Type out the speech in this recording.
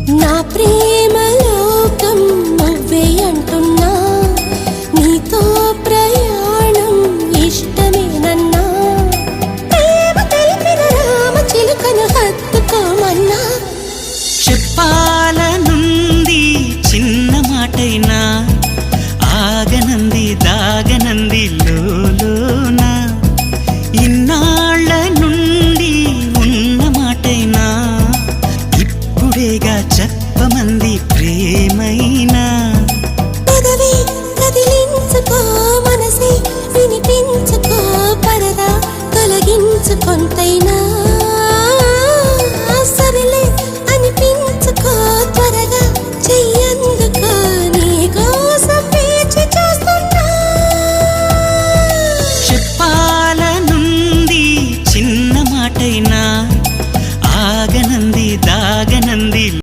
నా ప్రేమ లోకం నువ్వే అంటున్నా, నీతో ప్రయాణం ఇష్టమేనన్నా, ప్రేమ తెలిపిన రామ చిలుకను హత్తుకోమన్నా. చెప్పాలనుంది చిన్న మాటైనా, ఆగనంది దాగనంది లోలోన, ఇన్నాళ్ళ నుండి ఉన్న మాటైనా, ఇప్పుడేగా చెప్పమంది ప్రేమైనా. పెదవి కదిలించుకో, మనసే వినిపించుకో, పరదా తొలగించు కొంతైనా.